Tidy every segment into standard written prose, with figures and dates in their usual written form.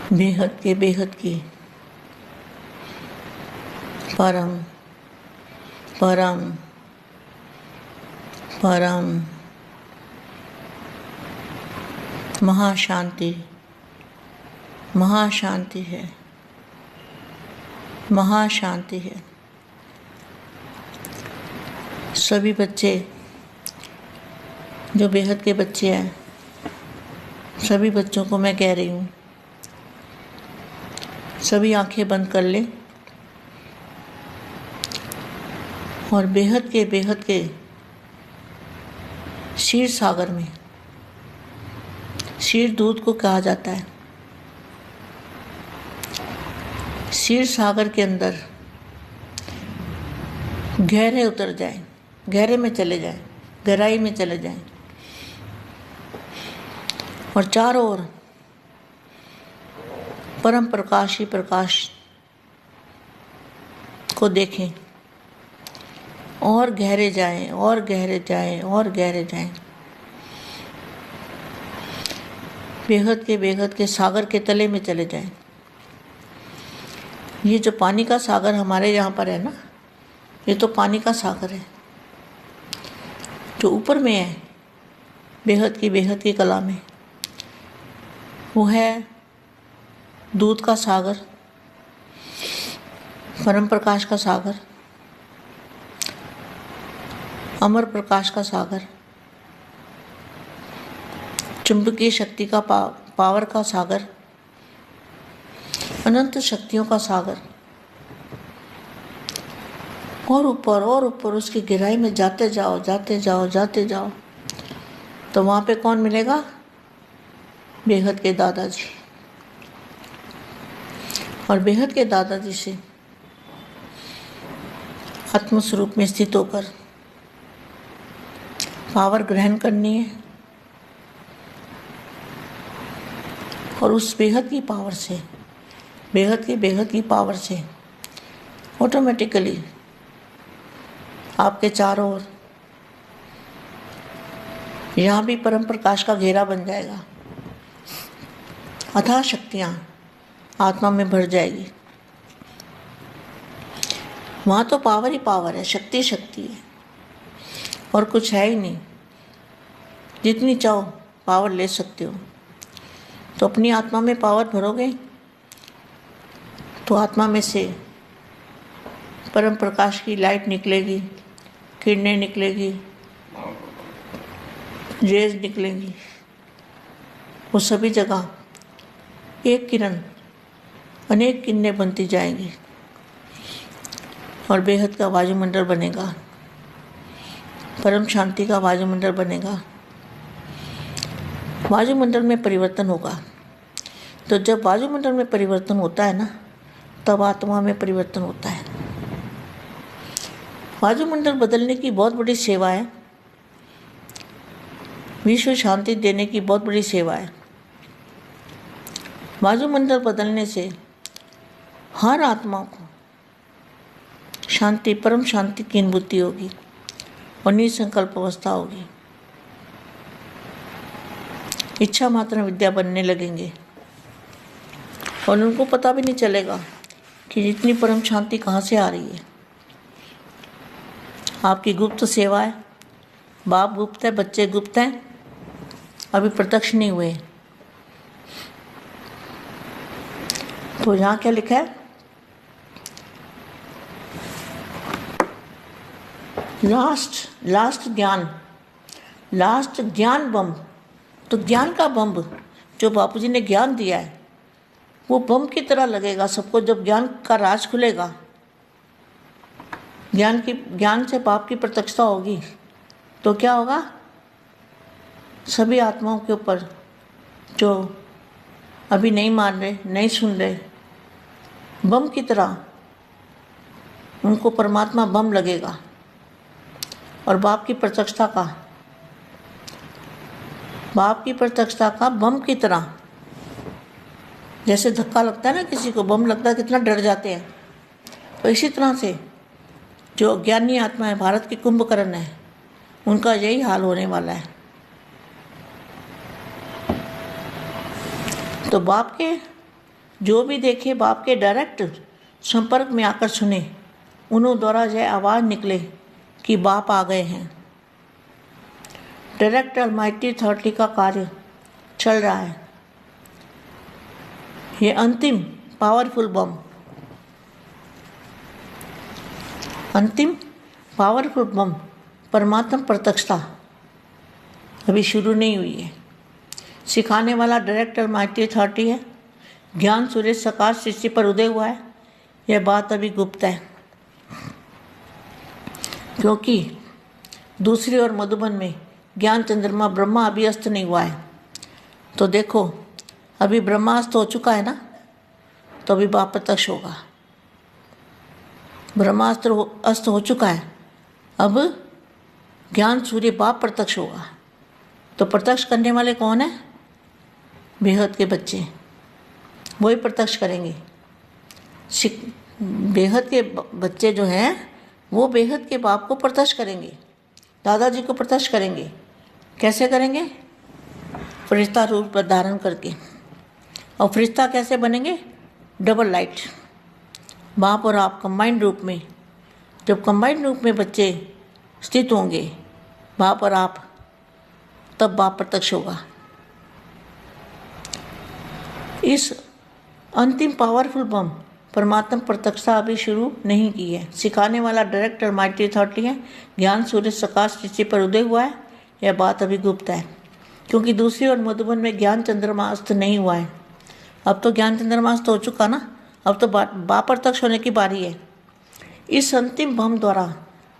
बेहद की परम परम परम महाशांति महाशांति है, महाशांति है। सभी बच्चे जो बेहद के बच्चे हैं, सभी बच्चों को मैं कह रही हूँ, सभी आंखें बंद कर लें और बेहद के क्षीर सागर में, क्षीर दूध को कहा जाता है, क्षीर सागर के अंदर गहरे उतर जाएं, गहरे में चले जाएं, गहराई में चले जाएं और चारों ओर परम प्रकाश ही प्रकाश को देखें और गहरे जाएं और गहरे जाएं और गहरे जाएं। बेहद के सागर के तले में चले जाएं। ये जो पानी का सागर हमारे यहाँ पर है ना, ये तो पानी का सागर है। जो ऊपर में है बेहद की कला में, वो है दूध का सागर, परम प्रकाश का सागर, अमर प्रकाश का सागर, चुंबकीय शक्ति का पावर का सागर, अनंत शक्तियों का सागर। और ऊपर उसकी गहराई में जाते जाओ तो वहाँ पे कौन मिलेगा? बेहद के दादाजी। और बेहद के दादाजी से आत्मस्वरूप में स्थित होकर पावर ग्रहण करनी है और उस बेहद की पावर से, बेहद की पावर से ऑटोमेटिकली आपके चारों ओर यहाँ भी परम प्रकाश का घेरा बन जाएगा। अथाह शक्तियाँ आत्मा में भर जाएगी। वहाँ तो पावर ही पावर है, शक्ति है और कुछ है ही नहीं। जितनी चाहो पावर ले सकते हो। तो अपनी आत्मा में पावर भरोगे तो आत्मा में से परम प्रकाश की लाइट निकलेगी, किरणें निकलेगी, रेज निकलेंगी। वो सभी जगह एक किरण अनेक किरणें बनती जाएंगी और बेहद का वायुमंडल बनेगा, परम शांति का वायुमंडल बनेगा। वायुमंडल में परिवर्तन होगा। तो जब वायुमंडल में परिवर्तन होता है ना, तब आत्मा में परिवर्तन होता है। वायुमंडल बदलने की बहुत बड़ी सेवा है, विश्व शांति देने की बहुत बड़ी सेवा है। वायुमंडल बदलने से हर आत्मा को शांति, परम शांति की अनुभूति होगी और निसंकल्प अवस्था होगी। इच्छा मात्र विद्या बनने लगेंगे और उनको पता भी नहीं चलेगा कि इतनी परम शांति कहाँ से आ रही है। आपकी गुप्त सेवा है, बाप गुप्त है, बच्चे गुप्त हैं, अभी प्रत्यक्ष नहीं हुए। तो यहाँ क्या लिखा है? लास्ट ज्ञान बम। तो ज्ञान का बम जो बापूजी ने ज्ञान दिया है, वो बम की तरह लगेगा सबको। जब ज्ञान का राज खुलेगा, ज्ञान से पाप की प्रत्यक्षता होगी, तो क्या होगा? सभी आत्माओं के ऊपर जो अभी नहीं मान रहे, नहीं सुन रहे, बम की तरह उनको परमात्मा बम लगेगा और बाप की प्रत्यक्षता का बम की तरह। जैसे धक्का लगता है ना किसी को, बम लगता है, कितना डर जाते हैं। तो इसी तरह से जो ज्ञानी आत्मा है, भारत की कुंभकर्ण है, उनका यही हाल होने वाला है। तो बाप के जो भी देखे बाप के डायरेक्ट संपर्क में आकर सुने, उन्हों द्वारा यह आवाज़ निकले कि बाप आ गए हैं। डायरेक्ट अलमाइटी अथॉरिटी का कार्य चल रहा है। ये अंतिम पावरफुल बम परमात्मा प्रत्यक्षता अभी शुरू नहीं हुई है। सिखाने वाला डायरेक्ट अलमाइटी अथॉरिटी है। ज्ञान सूर्य सकार सृष्टि पर उदय हुआ है। यह बात अभी गुप्त है, क्योंकि दूसरी ओर मधुबन में ज्ञान चंद्रमा ब्रह्मा अभी अस्त नहीं हुआ है। तो देखो, अभी ब्रह्मा अस्त हो चुका है ना, तो अभी बाप प्रत्यक्ष होगा। ब्रह्मास्त्र अस्त हो चुका है, अब ज्ञान सूर्य बाप प्रत्यक्ष होगा। तो प्रत्यक्ष करने वाले कौन है? बेहद के बच्चे, वही प्रत्यक्ष करेंगे। बेहद के बच्चे जो हैं वो बेहद के बाप को प्रत्यक्ष करेंगे, दादाजी को प्रत्यक्ष करेंगे। कैसे करेंगे? फरिश्ता रूप धारण करके। और फरिश्ता कैसे बनेंगे? डबल लाइट, बाप और आप कंबाइंड रूप में। जब कंबाइंड रूप में बच्चे स्थित होंगे, बाप और आप, तब बाप प्रत्यक्ष होगा। इस अंतिम पावरफुल बम परमात्मा प्रत्यक्षता अभी शुरू नहीं की है। सिखाने वाला डायरेक्ट अलमाइटी अथॉरिटी है। ज्ञान सूर्य सकार सृष्टि पर उदय हुआ है। यह बात अभी गुप्त है, क्योंकि दूसरी ओर मधुबन में ज्ञान चंद्रमा अस्त नहीं हुआ है। अब तो ज्ञान चंद्रमा अस्त हो चुका ना, अब तो बाप प्रत्यक्ष होने की बारी है। इस अंतिम बम द्वारा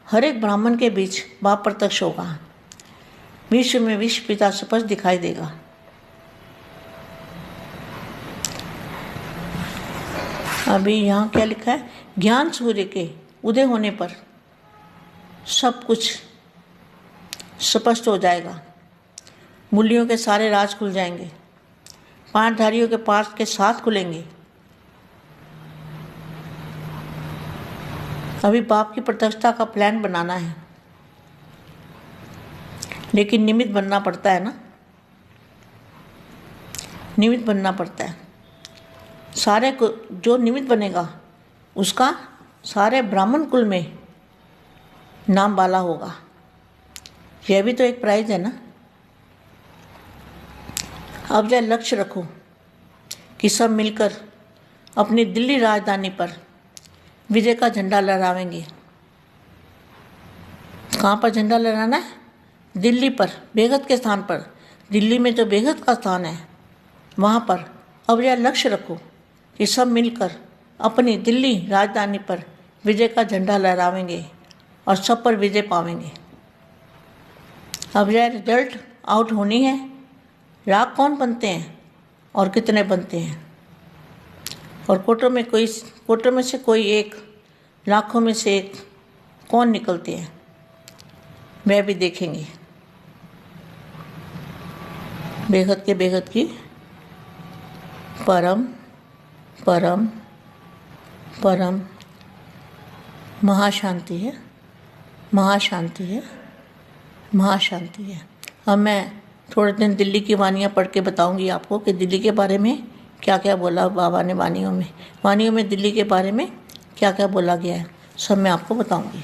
हर एक ब्राह्मण के बीच बाप प्रत्यक्ष होगा। विश्व में विश्व पिता स्पष्ट दिखाई देगा। अभी यहाँ क्या लिखा है? ज्ञान सूर्य के उदय होने पर सब कुछ स्पष्ट हो जाएगा। मूल्यों के सारे राज खुल जाएंगे। पाठधारियों के पास के साथ खुलेंगे। अभी बाप की प्रत्यक्षता का प्लान बनाना है, लेकिन निमित्त बनना पड़ता है ना, निमित्त बनना पड़ता है। सारे को जो निमित्त बनेगा उसका सारे ब्राह्मण कुल में नाम वाला होगा। यह भी तो एक प्राइज है ना। अब यह लक्ष्य रखो कि सब मिलकर अपनी दिल्ली राजधानी पर विजय का झंडा लहरावेंगे। कहाँ पर झंडा लहराना है? दिल्ली पर, बेगत के स्थान पर। दिल्ली में जो बेगत का स्थान है वहाँ पर अब यह लक्ष्य रखो कि सब मिलकर अपनी दिल्ली राजधानी पर विजय का झंडा लहरावेंगे और सब पर विजय पावेंगे। अब यह रिजल्ट आउट होनी है। राग कौन बनते हैं और कितने बनते हैं, और कोटों में से कोई एक, लाखों में से एक कौन निकलते हैं, वह भी देखेंगे। बेहद की परम परम परम महाशांति है, महाशांति है, महाशांति है। अब मैं थोड़े दिन दिल्ली की वानियाँ पढ़ के बताऊंगी आपको कि दिल्ली के बारे में क्या क्या बोला बाबा ने वानियों में दिल्ली के बारे में क्या क्या बोला गया है, सब मैं आपको बताऊंगी।